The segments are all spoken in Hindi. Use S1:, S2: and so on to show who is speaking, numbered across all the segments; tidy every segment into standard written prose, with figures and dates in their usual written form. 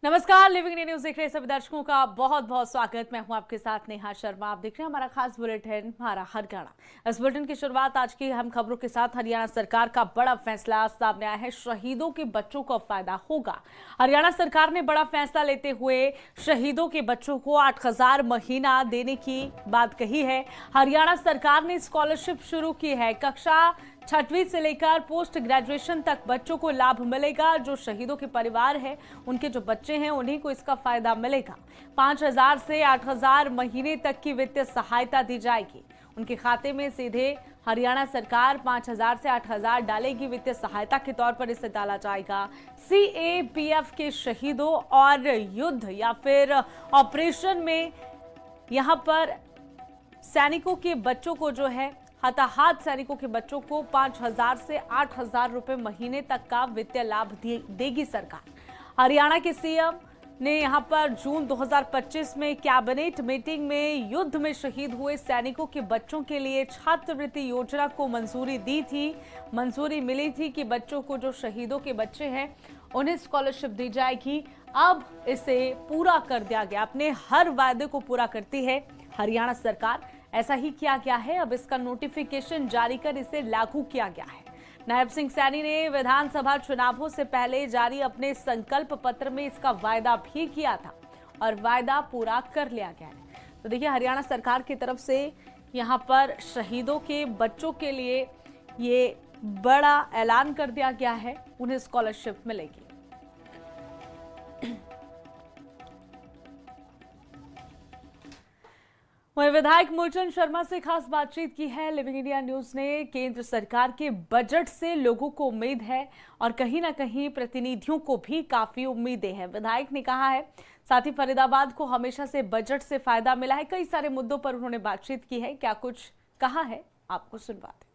S1: नमस्कार, लिविंग इंडिया न्यूज देख रहे सभी दर्शकों का बहुत बहुत स्वागत। मैं हूं आपके साथ नेहा शर्मा। आप देख रहे हैं हमारा खास बुलेटिन हमारा हरियाणा। इस बुलेटिन की शुरुआत आज की हम खबरों के साथ। हरियाणा सरकार का बड़ा फैसला सामने आया है, शहीदों के बच्चों को फायदा होगा। हरियाणा सरकार ने बड़ा फैसला लेते हुए शहीदों के बच्चों को 8,000 महीना देने की बात कही है। हरियाणा सरकार ने स्कॉलरशिप शुरू की है। कक्षा 6वीं से लेकर पोस्ट ग्रेजुएशन तक बच्चों को लाभ मिलेगा। जो शहीदों के परिवार है, उनके जो बच्चे हैं, उन्हीं को इसका फायदा मिलेगा। 5,000 से 8,000 महीने तक की वित्तीय सहायता दी जाएगी। उनके खाते में सीधे हरियाणा सरकार 5,000 से 8,000 डालेगी। वित्तीय सहायता के तौर पर इसे डाला जाएगा। CAPF के शहीदों और युद्ध या फिर ऑपरेशन में यहां पर सैनिकों के बच्चों को जो है, हताहत सैनिकों के बच्चों को 5,000 से 8,000 रुपए महीने तक का वित्तीय लाभ देगी सरकार। हरियाणा के सीएम ने यहां पर जून 2025 में कैबिनेट मीटिंग में युद्ध में शहीद हुए सैनिकों के बच्चों के लिए छात्रवृत्ति योजना को मंजूरी दी थी। मंजूरी मिली थी कि बच्चों को, जो शहीदों के बच्चे हैं, उन्हें स्कॉलरशिप दी जाएगी। अब इसे पूरा कर दिया गया। अपने हर वायदे को पूरा करती है हरियाणा सरकार। ऐसा ही किया गया है। अब इसका नोटिफिकेशन जारी कर इसे लागू किया गया है। नायब सिंह सैनी ने विधानसभा चुनावों से पहले जारी अपने संकल्प पत्र में इसका वायदा भी किया था और वायदा पूरा कर लिया गया है। तो देखिए, हरियाणा सरकार की तरफ से यहां पर शहीदों के बच्चों के लिए ये बड़ा ऐलान कर दिया गया है, उन्हें स्कॉलरशिप मिलेगी। वहीं विधायक मूलचंद शर्मा से खास बातचीत की है लिविंग इंडिया न्यूज ने। केंद्र सरकार के बजट से लोगों को उम्मीद है और कहीं ना कहीं प्रतिनिधियों को भी काफी उम्मीदें हैं। विधायक ने कहा है, साथ ही फरीदाबाद को हमेशा से बजट से फायदा मिला है। कई सारे मुद्दों पर उन्होंने बातचीत की है। क्या कुछ कहा है, आपको सुनवाते।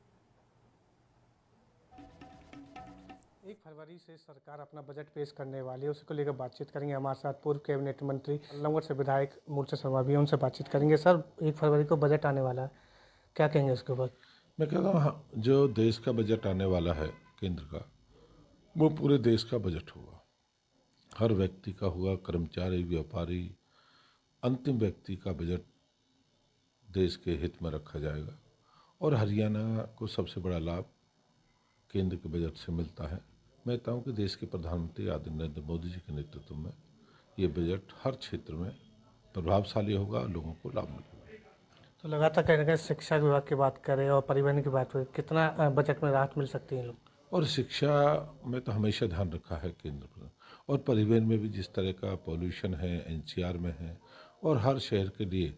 S2: 1 फरवरी से सरकार अपना बजट पेश करने वाली है, उसको लेकर बातचीत करेंगे। हमारे साथ पूर्व कैबिनेट मंत्री बल्लभगढ़ से विधायक मूलचंद शर्मा भी, उनसे बातचीत करेंगे। सर, 1 फरवरी को बजट आने वाला है, क्या कहेंगे इसके ऊपर?
S3: मैं कहता हूँ, जो देश का बजट आने वाला है केंद्र का, वो पूरे देश का बजट होगा। हर व्यक्ति का होगा, कर्मचारी, व्यापारी, अंतिम व्यक्ति का बजट देश के हित में रखा जाएगा। और हरियाणा को सबसे बड़ा लाभ केंद्र के बजट से मिलता है। मैं कहता हूँ कि देश के प्रधानमंत्री आदरणीय नरेंद्र मोदी जी के नेतृत्व में ये बजट हर क्षेत्र में प्रभावशाली होगा, लोगों को लाभ मिलेगा।
S2: तो लगातार कहीं ना कहीं शिक्षा विभाग की बात करें और परिवहन की बात करें, कितना बजट में राहत मिल सकती है लोग?
S3: और शिक्षा में तो हमेशा ध्यान रखा है केंद्र पर, और परिवहन में भी जिस तरह का पॉल्यूशन है NCR में है, और हर शहर के लिए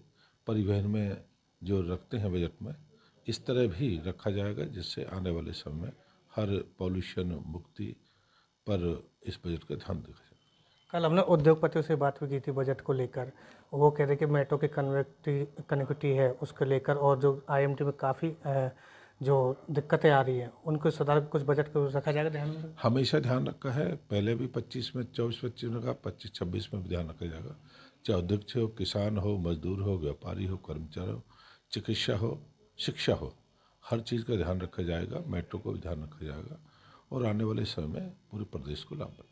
S3: परिवहन में जो रखते हैं बजट में, इस तरह भी रखा जाएगा, जिससे आने वाले समय में हर पॉल्यूशन मुक्ति पर इस बजट का ध्यान रखा जाएगा।
S2: कल हमने उद्योगपतियों से बात भी की थी बजट को लेकर। वो कह रहे कि मेट्रो की कनेक्टिविटी है उसको लेकर, और जो IMT में काफ़ी जो दिक्कतें आ रही हैं उनको सुधार कुछ बजट को रखा जाएगा ध्यान में।
S3: हमेशा ध्यान रखा है, पहले भी 24 में 24-25 में कहा, 25-26 में भी ध्यान रखा जाएगा। चाहे अध्यक्ष हो, किसान हो, मजदूर हो, व्यापारी हो, कर्मचारी हो, चिकित्सा हो, शिक्षा हो, हर चीज़ का ध्यान रखा जाएगा। मेट्रो को भी ध्यान रखा जाएगा और आने वाले समय में पूरे प्रदेश को लाभ मिलेगा।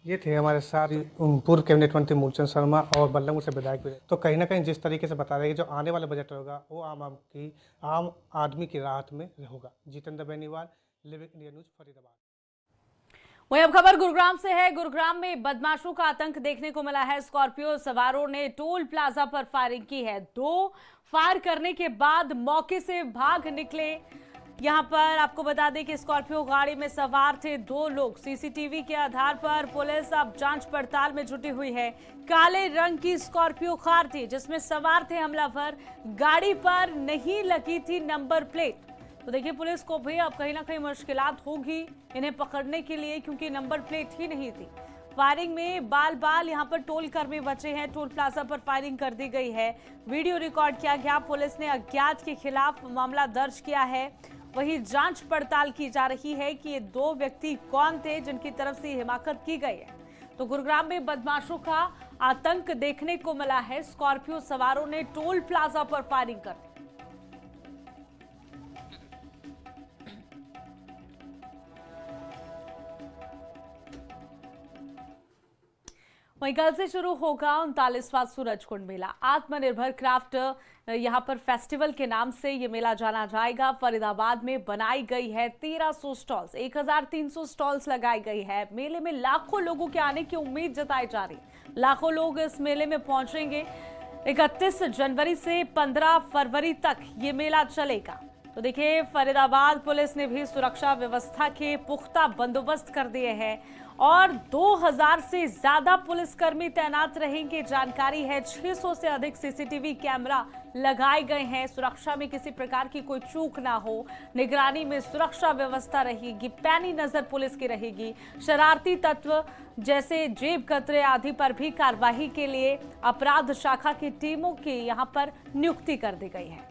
S2: ये थे हमारे साथ पूर्व कैबिनेट मंत्री मूलचंद शर्मा और बल्लभगढ़ से विधायक भी। तो कहीं ना कहीं जिस तरीके से बता रहे हैं कि जो आने वाला बजट होगा वो आम आदमी की राहत में होगा। Jitendra Beniwal, living India news, Faridabad.
S1: वहीं अब खबर गुरुग्राम से है। गुरुग्राम में बदमाशों का आतंक देखने को मिला है। स्कॉर्पियो सवारों ने टोल प्लाजा पर फायरिंग की है। 2 फायर करने के बाद मौके से भाग निकले। यहां पर आपको बता दें कि स्कॉर्पियो गाड़ी में सवार थे 2 लोग। CCTV के आधार पर पुलिस अब जांच पड़ताल में जुटी हुई है। काले रंग की स्कॉर्पियो कार थी जिसमें सवार थे हमलावर। गाड़ी पर नहीं लगी थी नंबर प्लेट। तो देखिए, पुलिस को भी अब कहीं ना कहीं मुश्किलात होगी इन्हें पकड़ने के लिए, क्योंकि नंबर प्लेट ही नहीं थी। फायरिंग में बाल यहां पर टोल कर्मी बचे हैं। टोल प्लाजा पर फायरिंग कर दी गई है। वीडियो रिकॉर्ड किया गया। पुलिस ने अज्ञात के खिलाफ मामला दर्ज किया है। वहीं जांच पड़ताल की जा रही है कि ये 2 व्यक्ति कौन थे जिनकी तरफ से हिमाकत की गई है। तो गुरुग्राम में बदमाशों का आतंक देखने को मिला है। स्कॉर्पियो सवारों ने टोल प्लाजा पर फायरिंग कर दी। वहीं कल से शुरू होगा 39वां सूरजकुंड मेला। आत्मनिर्भर क्राफ्ट यहाँ पर फेस्टिवल के नाम से ये मेला जाना जाएगा। फरीदाबाद में बनाई गई है 1300 स्टॉल्स, 1300 स्टॉल्स लगाई गई है। मेले में लाखों लोगों के आने की उम्मीद जताई जा रही। लाखों लोग इस मेले में पहुंचेंगे। 31 जनवरी से 15 फरवरी तक ये मेला चलेगा। तो देखिए, फरीदाबाद पुलिस ने भी सुरक्षा व्यवस्था के पुख्ता बंदोबस्त कर दिए हैं और 2000 से ज्यादा पुलिसकर्मी तैनात रहेंगे। जानकारी है 600 से अधिक सीसीटीवी कैमरा लगाए गए हैं। सुरक्षा में किसी प्रकार की कोई चूक ना हो, निगरानी में सुरक्षा व्यवस्था रहेगी। पैनी नजर पुलिस की रहेगी। शरारती तत्व जैसे जेब कतरे आदि पर भी कार्रवाई के लिए अपराध शाखा की टीमों की यहां पर नियुक्ति कर दी गई है।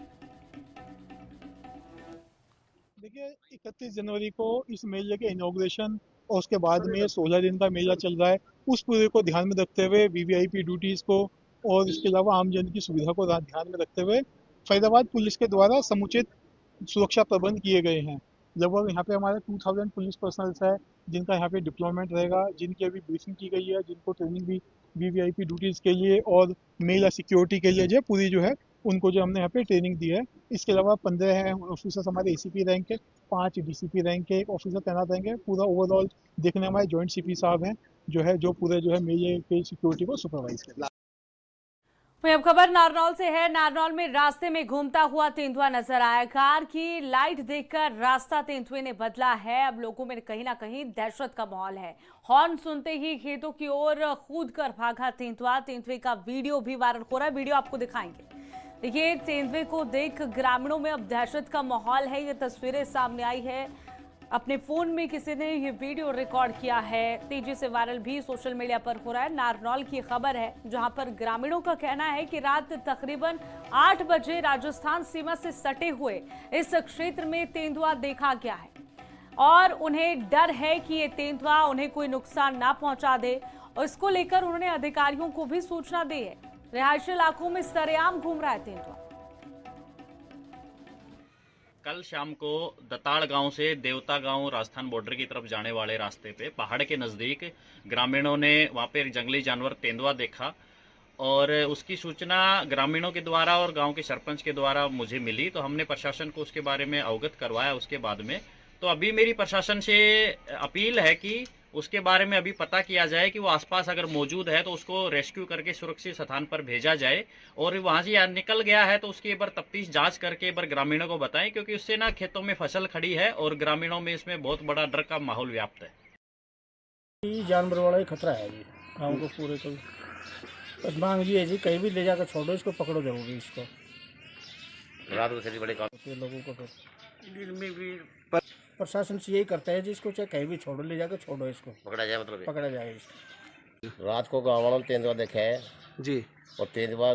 S4: देखिए, 31 जनवरी को इस मेले के इनॉग्रेशन और उसके बाद में 16 दिन का मेला चल रहा है। उस पूरे को ध्यान में रखते हुए वीवीआईपी ड्यूटीज को और इसके अलावा आम जन की सुविधा को ध्यान में रखते हुए फरीदाबाद पुलिस के द्वारा समुचित सुरक्षा प्रबंध किए गए हैं। लगभग यहाँ पे हमारे 2000 पुलिस पर्सनल्स है जिनका यहाँ पे डिप्लॉयमेंट रहेगा, जिनकी अभी ब्रीफिंग की गई है, जिनको ट्रेनिंग भी वीवीआईपी ड्यूटीज के लिए और मेला सिक्योरिटी के लिए जो पूरी जो है उनको जो हमने यहाँ पे ट्रेनिंग दी है। इसके अलावा 15 है ऑफिसर्स हमारे एसीपी रैंक के, 5 डीसीपी रैंक के एक ऑफिसर तैनात रहेंगे। पूरा ओवरऑल देखने हमारे जॉइंट सीपी साहब हैं जो पूरे जो है मेले के सिक्योरिटी को सुपरवाइज करें।
S1: वहीं अब खबर नारनौल से है। नारनौल में रास्ते में घूमता हुआ तेंदुआ नजर आया। कार की लाइट देखकर रास्ता तेंदुए ने बदला है। अब लोगों में कहीं ना कहीं दहशत का माहौल है। हॉर्न सुनते ही खेतों की ओर कूदकर भागा तेंदुआ। तेंदुए का वीडियो भी वायरल हो रहा है, वीडियो आपको दिखाएंगे। देखिए, तेंदुए को देख ग्रामीणों में अब दहशत का माहौल है। ये तस्वीरें सामने आई है, अपने फोन में किसी ने ये वीडियो रिकॉर्ड किया है, तेजी से वायरल भी सोशल मीडिया पर हो रहा है। नारनौल की खबर है, जहां पर ग्रामीणों का कहना है कि रात तकरीबन 8 बजे राजस्थान सीमा से सटे हुए इस क्षेत्र में तेंदुआ देखा गया है और उन्हें डर है कि ये तेंदुआ उन्हें कोई नुकसान ना पहुंचा दे और इसको लेकर उन्होंने अधिकारियों को भी सूचना दी है। रिहायशी इलाकों में सरेआम घूम रहा है तेंदुआ।
S5: कल शाम को दताड़ गांव से देवता गांव राजस्थान बॉर्डर की तरफ जाने वाले रास्ते पे पहाड़ के नज़दीक ग्रामीणों ने वहां पे एक जंगली जानवर तेंदुआ देखा और उसकी सूचना ग्रामीणों के द्वारा और गांव के सरपंच के द्वारा मुझे मिली, तो हमने प्रशासन को उसके बारे में अवगत करवाया। उसके बाद में तो अभी मेरी प्रशासन से अपील है कि उसके बारे में अभी पता किया जाए कि वो आसपास अगर मौजूद है तो उसको रेस्क्यू करके सुरक्षित स्थान पर भेजा जाए और वहां से निकल गया है तो उसकी एक बार तफ्तीश जांच करके एक बार ग्रामीणों को बताएं, क्योंकि उससे ना खेतों में फसल खड़ी है और ग्रामीणों में इसमें बहुत बड़ा डर का माहौल व्याप्त है।
S6: जानवर वाला ही खतरा है जी गाँव को पूरे को। बस मांग ये है जी, कहीं भी ले जाकर छोड़ो इसको, पकड़ो जरूरी इसको।
S7: रात को बड़े
S6: लोगों को दिन में भी प्रशासन से यही करता है जी, इसको चाहे कहीं भी छोड़ो, ले जाकर छोड़ो इसको,
S7: पकड़ा जाए, मतलब
S6: पकड़ा जाए इसको।
S7: रात को गाँव वालों ने तेंदुआ देखा है
S2: जी,
S7: और तेंदुआ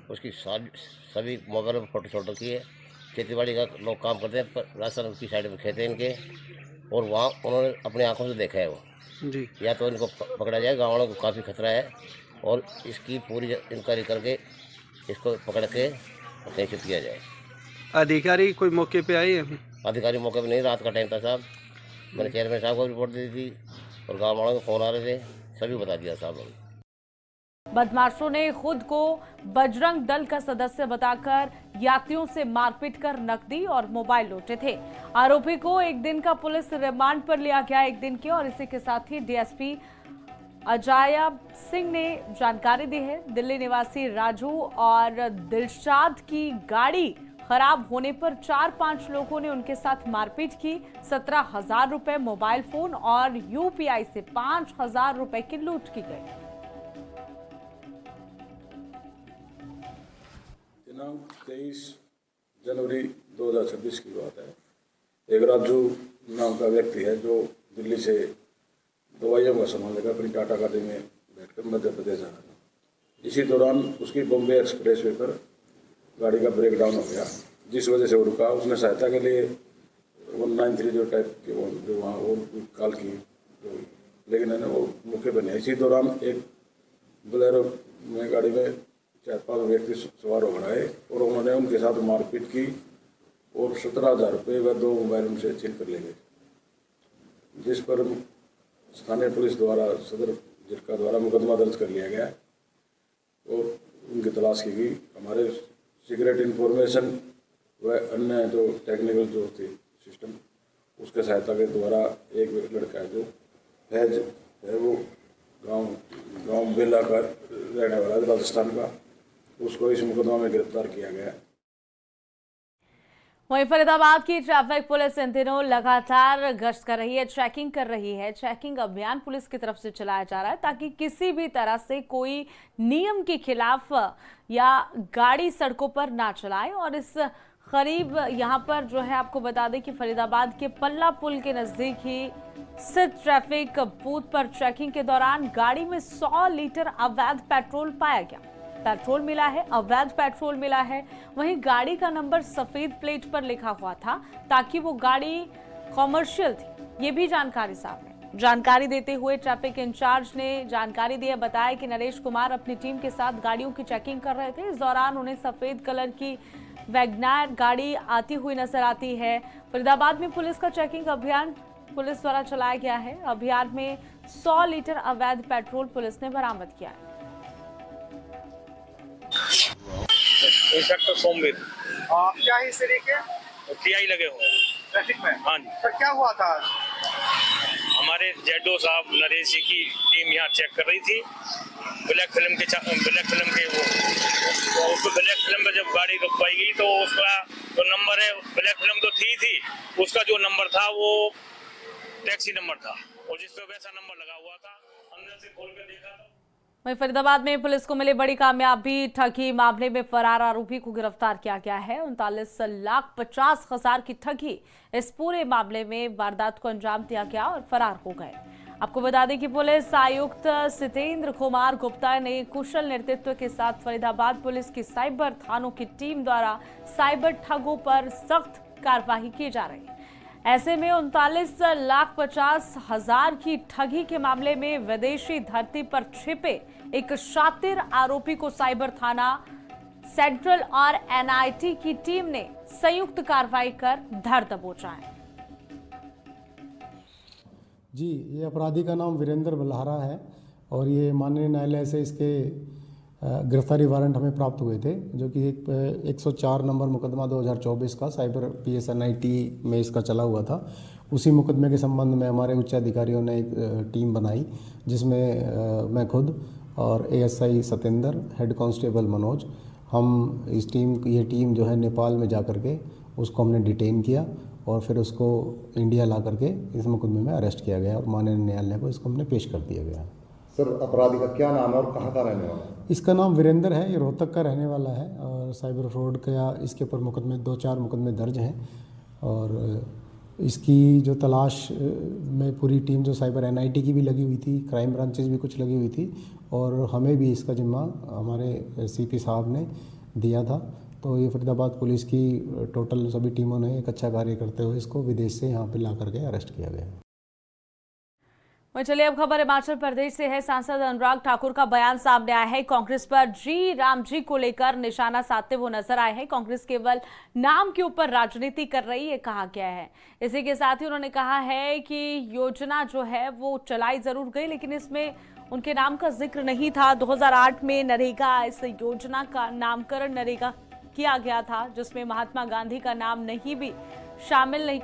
S7: उसकी सभी मोबाइल में फोटो शोटो की है। खेती बाड़ी का लोग काम करते हैं, पर राजस्थान उसकी साइड में खेत हैं इनके, और वहाँ उन्होंने अपनी आंखों से देखा है वो
S2: जी।
S7: या तो इनको पकड़ा जाए, गाँव वालों को काफ़ी खतरा है और इसकी पूरी इंक्वायरी करके इसको पकड़ के कहीं से किया जाए।
S2: अधिकारी कोई मौके पे आए हैं?
S7: अधिकारी मौके पर नहीं, रात का टाइम था साहब, मैंने चेयरमैन साहब को रिपोर्ट दी थी और गाँव वालों को फोन आ रहे थे, सभी बता दिया साहब ने।
S1: बदमाशों ने खुद को बजरंग दल का सदस्य बताकर यात्रियों से मारपीट कर नकदी और मोबाइल लूटे थे। आरोपी को एक दिन का पुलिस रिमांड पर लिया गया, एक दिन के, और इसी के साथ ही डीएसपी अजायब सिंह ने जानकारी दी है। दिल्ली निवासी राजू और दिलशाद की गाड़ी खराब होने पर 4-5 लोगों ने उनके साथ मारपीट की। 17,000 रुपए, मोबाइल फोन और यूपीआई से 5,000 रुपए की लूट की गई।
S8: दिनांक 23 जनवरी 2026 की बात है। एक राजू नाम का व्यक्ति है जो दिल्ली से दवाइयों का सामान लेकर अपनी टाटा गाड़ी में बैठकर मध्य प्रदेश जा रहा था। इसी दौरान उसकी बॉम्बे एक्सप्रेसवे पर गाड़ी का ब्रेक डाउन हो गया, जिस वजह से वो रुका। उसने सहायता के लिए 1930 टाइप के जो वहाँ वो कॉल की, लेकिन है ना वो मौके पर नहीं। इसी दौरान एक बोलेरो में गाड़ी में 4-5 व्यक्ति सवार हो गए और उन्होंने उनके साथ मारपीट की और 17,000 रुपये व 2 मोबाइल उनसे छीन कर ले गए, जिस पर स्थानीय पुलिस द्वारा सदर जिनका द्वारा मुकदमा दर्ज कर लिया गया और उनकी तलाश की गई। हमारे सीक्रेट इंफॉर्मेशन व अन्य जो टेक्निकल जो थी सिस्टम उसके सहायता के द्वारा एक लड़का है जो फैज है, वो गांव बेला का रहने वाला है, राजस्थान का, उसको इस मुकदमा में गिरफ्तार किया गया है।
S1: वहीं फरीदाबाद की ट्रैफिक पुलिस इन दिनों लगातार गश्त कर रही है, चेकिंग कर रही है। चेकिंग अभियान पुलिस की तरफ से चलाया जा रहा है ताकि किसी भी तरह से कोई नियम के खिलाफ या गाड़ी सड़कों पर ना चलाए। और इस करीब यहां पर जो है आपको बता दें कि फरीदाबाद के पल्ला पुल के नजदीक ही स्थित ट्रैफिक बूथ पर चेकिंग के दौरान गाड़ी में 100 लीटर अवैध पेट्रोल पाया गया। पेट्रोल मिला है, अवैध पेट्रोल मिला है। वहीं गाड़ी का नंबर सफेद प्लेट पर लिखा हुआ था ताकि वो गाड़ी कॉमर्शियल थी, ये भी जानकारी सामने। जानकारी देते हुए ट्रैफिक इंचार्ज ने जानकारी दी, बताया कि नरेश कुमार अपनी टीम के साथ गाड़ियों की चेकिंग कर रहे थे। इस दौरान उन्हें सफेद कलर की वैगनार गाड़ी आती हुई नजर आती है। फरीदाबाद में पुलिस का चेकिंग अभियान पुलिस द्वारा चलाया गया है। अभियान में 100 लीटर अवैध पेट्रोल पुलिस ने बरामद किया है।
S9: इंस्पेक्टर सोमवीर।
S10: क्या है इस तरीके
S9: टीआई लगे हुए
S10: ट्रैफिक में?
S9: हाँ जी
S10: सर क्या हुआ था आज?
S9: हमारे जेडो साहब नरेश जी की टीम यहाँ चेक कर रही थी ब्लैक फिल्म के वो उसको ब्लैक फिल्म पर जब गाड़ी रुकवाई गई तो उसका जो नंबर है, ब्लैक फिल्म तो थी उसका जो नंबर था वो टैक्सी नंबर था और जिस पे वैसा नंबर लगा हुआ था, अंदर से खोल कर देखा तो।
S1: वहीं फरीदाबाद में पुलिस को मिली बड़ी कामयाबी, ठगी मामले में फरार आरोपी को गिरफ्तार किया गया है। 39,50,000 की ठगी इस पूरे मामले में वारदात को अंजाम दिया गया और फरार हो गए। आपको बता दें कि पुलिस आयुक्त सितेंद्र कुमार गुप्ता ने कुशल नेतृत्व के साथ फरीदाबाद पुलिस की साइबर थानों की टीम द्वारा साइबर ठगों पर सख्त कार्रवाई की जा रही है। ऐसे में 39,50,000 की ठगी के मामले में विदेशी धरती पर छिपे एक शातिर आरोपी को साइबर थाना सेंट्रल और एनआईटी की टीम ने संयुक्त कार्रवाई कर धर दबोचा है।
S11: जी, ये अपराधी का नाम वीरेंद्र बल्हारा है और ये माननीय न्यायालय से इसके गिरफ्तारी वारंट हमें प्राप्त हुए थे, जो कि एक 104 नंबर मुकदमा 2024 का साइबर PSNIT में इसका चला हुआ था। उसी मुकदमे के संबंध में हमारे उच्च अधिकारियों ने एक टीम बनाई, जिसमें मैं खुद और ASI Satendra, head constable Manoj, हम ये टीम जो है नेपाल में जा कर के उसको हमने डिटेन किया और फिर उसको इंडिया ला करके इस मुकदमे में अरेस्ट किया गया और माननीय न्यायालय को इसको हमने पेश कर दिया गया।
S10: सर अपराधी का क्या नाम है और कहाँ का रहने वाला है?
S11: इसका नाम वीरेंद्र है, ये रोहतक का रहने वाला है और साइबर फ्रॉड का इसके ऊपर मुकदमे 2-4 मुकदमे दर्ज हैं। और इसकी जो तलाश में पूरी टीम जो साइबर NIT की भी लगी हुई थी, क्राइम ब्रांचेस भी कुछ लगी हुई थी और हमें भी इसका जिम्मा हमारे CP साहब ने दिया था। तो ये फरीदाबाद पुलिस की टोटल सभी टीमों ने एक अच्छा कार्य करते हुए इसको विदेश से यहाँ पे ला करके अरेस्ट किया गया।
S1: वहीं चलिए अब खबर हिमाचल प्रदेश से है। सांसद अनुराग ठाकुर का बयान सामने आया है। कांग्रेस पर राम जी को लेकर निशाना साधते वो नजर आए हैं। कांग्रेस केवल नाम के ऊपर राजनीति कर रही है कहा गया है। इसी के साथ ही उन्होंने कहा है कि योजना जो है वो चलाई जरूर गई लेकिन इसमें उनके नाम का जिक्र नहीं था। 2008 में नरेगा, इस योजना का नामकरण नरेगा किया गया था जिसमें महात्मा गांधी का नाम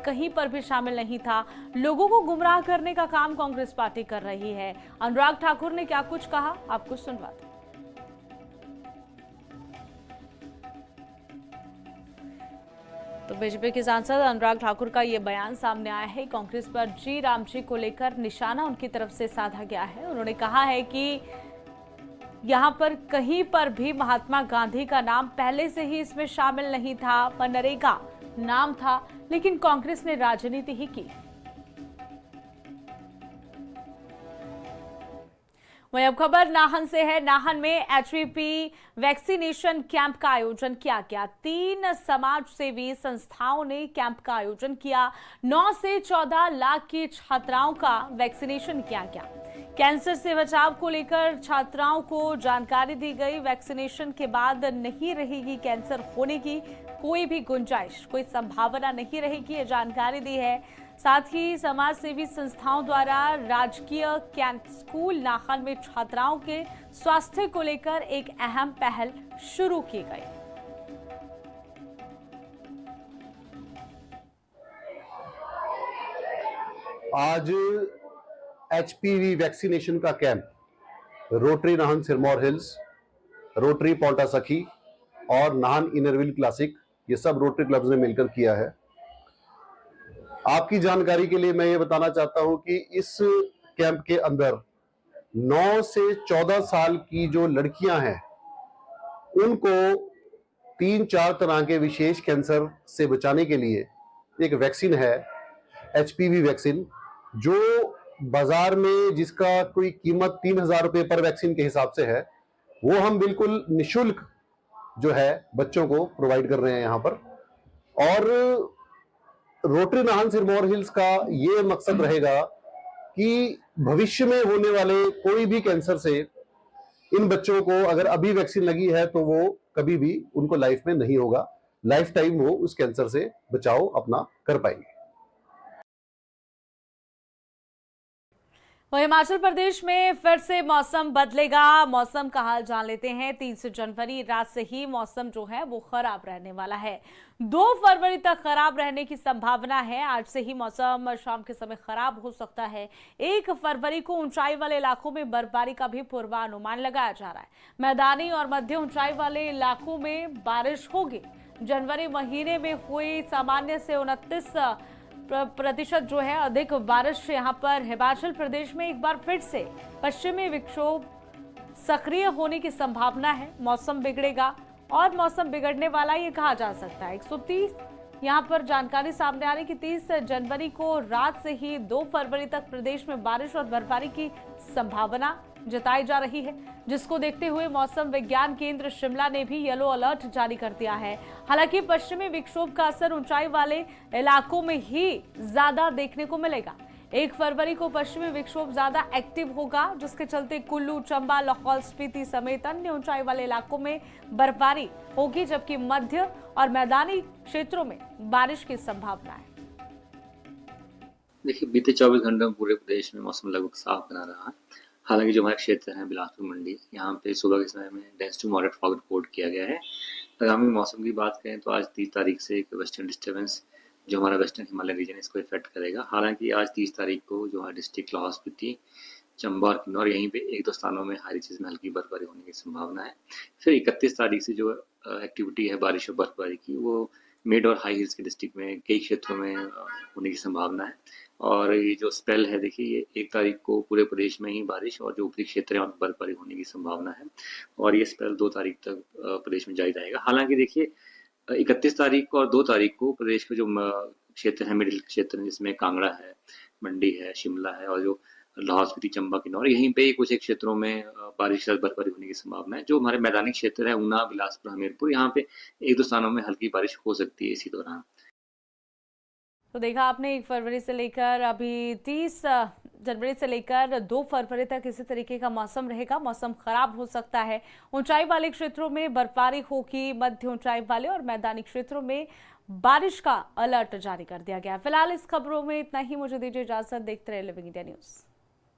S1: कहीं पर भी शामिल नहीं था। लोगों को गुमराह करने का काम कांग्रेस पार्टी कर रही है। अनुराग ठाकुर ने क्या कुछ कहा, आपको सुनवाते हैं। तो बीजेपी के सांसद अनुराग ठाकुर का ये बयान सामने आया है। कांग्रेस पर राम जी को लेकर निशाना उनकी तरफ से साधा गया है। उन्होंने कहा है कि यहाँ पर कहीं पर भी महात्मा गांधी का नाम पहले से ही इसमें शामिल नहीं था, मनरेगा नाम था, लेकिन कांग्रेस ने राजनीति ही की। वहीं अब खबर नाहन से है। नाहन में HVP वैक्सीनेशन कैंप का आयोजन किया गया। 3 समाज सेवी संस्थाओं ने कैंप का आयोजन किया। 9 से 14 लाख की छात्राओं का वैक्सीनेशन किया गया। कैंसर से बचाव को लेकर छात्राओं को जानकारी दी गई। वैक्सीनेशन के बाद नहीं रहेगी कैंसर होने की कोई भी गुंजाइश, कोई संभावना नहीं रहेगी, ये जानकारी दी है। साथ ही समाज सेवी संस्थाओं द्वारा राजकीय कैंट स्कूल नाखन में छात्राओं के स्वास्थ्य को लेकर एक अहम पहल शुरू की गई।
S10: आज HPV वैक्सीनेशन का camp Rotary Nahan Sirmaur hills, Rotary पोल्टा सखी और नाहन इनरव्हील क्लासिक, ये सब रोटरी क्लब्स ने मिलकर किया है। आपकी जानकारी के लिए मैं ये बताना चाहता हूं कि इस कैंप के अंदर 9 से 14 साल की जो लड़कियां हैं उनको 3-4 तरह के विशेष कैंसर से बचाने के लिए एक वैक्सीन है, HPV वैक्सीन, जो बाजार में जिसका कोई कीमत 3,000 रुपये पर वैक्सीन के हिसाब से है, वो हम बिल्कुल निशुल्क जो है बच्चों को प्रोवाइड कर रहे हैं यहाँ पर। और रोटरी नाहन सिरमौर हिल्स का ये मकसद रहेगा कि भविष्य में होने वाले कोई भी कैंसर से इन बच्चों को अगर अभी वैक्सीन लगी है तो वो कभी भी उनको लाइफ में नहीं होगा, लाइफ टाइम वो उस कैंसर से बचाव अपना कर पाएंगे।
S1: वहीं हिमाचल प्रदेश में फिर से मौसम बदलेगा। मौसम का हाल जान लेते हैं। 30 जनवरी रात से ही मौसम जो है वो खराब रहने वाला है। 2 फरवरी तक खराब रहने की संभावना है। आज से ही मौसम शाम के समय खराब हो सकता है। 1 फरवरी को ऊंचाई वाले इलाकों में बर्फबारी का भी पूर्वानुमान लगाया जा रहा है। मैदानी और मध्य ऊंचाई वाले इलाकों में बारिश होगी। जनवरी महीने में हुई सामान्य से 29% जो है अधिक बारिश यहां पर हिमाचल प्रदेश में एक बार फिर से पश्चिमी विक्षोभ सक्रिय होने की संभावना है। मौसम बिगड़ेगा और मौसम बिगड़ने वाला ये कहा जा सकता है। 130 यहां पर जानकारी सामने आ रही कि 30 जनवरी को रात से ही 2 फरवरी तक प्रदेश में बारिश और बर्फबारी की संभावना जताई जा रही है, जिसको देखते हुए मौसम विज्ञान केंद्र शिमला ने भी येलो अलर्ट जारी कर दिया है। हालांकि पश्चिमी विक्षोभ का असर ऊंचाई वाले इलाकों में ही ज्यादा देखने को मिलेगा। 1 फरवरी को पश्चिमी विक्षोभ ज्यादा एक्टिव होगा, जिसके चलते कुल्लू, चंबा, लाहौल स्पीति समेत अन्य ऊंचाई वाले इलाकों में बर्फबारी होगी, जबकि मध्य और मैदानी क्षेत्रों में बारिश की संभावना है।
S12: देखिए, बीते 24 घंटों में पूरे प्रदेश में मौसम लगभग साफ बना रहा है। हालांकि जो हमारे क्षेत्र हैं बिलासपुर मंडी, यहाँ पे सुबह के समय में dense to moderate fog report किया गया है। आगामी मौसम की बात करें तो आज 30 तारीख से एक वेस्टर्न डिस्टर्बेंस जो हमारा वेस्टर्न हिमालय रीजन है इसको इफेक्ट करेगा। हालांकि आज 30 तारीख को जो है डिस्ट्रिक्ट लाहौल स्पीति, चंबा और किन्नौर यहीं पे 1-2 स्थानों में हाई रीचेस में हल्की बर्फबारी होने की संभावना है। फिर 31 तारीख से जो एक्टिविटी है बारिश और बर्फबारी की, वो मिड और हाई हिल्स के डिस्ट्रिक्ट में कई क्षेत्रों में होने की संभावना है। और ये जो स्पेल है, देखिए, ये 1 तारीख को पूरे प्रदेश में ही बारिश और जो ऊपरी क्षेत्र है वहाँ बर्फबारी होने की संभावना है। और ये स्पेल 2 तारीख तक प्रदेश में जारी रहेगा। हालांकि देखिए, 31 तारीख को और 2 तारीख को प्रदेश के जो क्षेत्र है, मिडिल क्षेत्र जिसमें कांगड़ा है, मंडी है, शिमला है और जो लाहौल स्पीति, चंबा, किन्नौर, यहीं पे कुछ एक क्षेत्रों में बारिश और बर्फबारी होने की संभावना है। जो हमारे मैदानी क्षेत्र है, ऊना, बिलासपुर, हमीरपुर, यहाँ पे 1-2 स्थानों में हल्की बारिश हो सकती है इसी दौरान।
S1: तो देखा आपने 1 फरवरी से लेकर अभी 30 जनवरी से लेकर 2 फरवरी तक इसी तरीके का मौसम रहेगा। मौसम खराब हो सकता है। ऊंचाई वाले क्षेत्रों में बर्फबारी होगी, मध्य ऊंचाई वाले और मैदानी क्षेत्रों में बारिश का अलर्ट जारी कर दिया गया। फिलहाल इस खबरों में इतना ही। मुझे दीजिए इजाजत। देखते रहे लिविंग इंडिया न्यूज।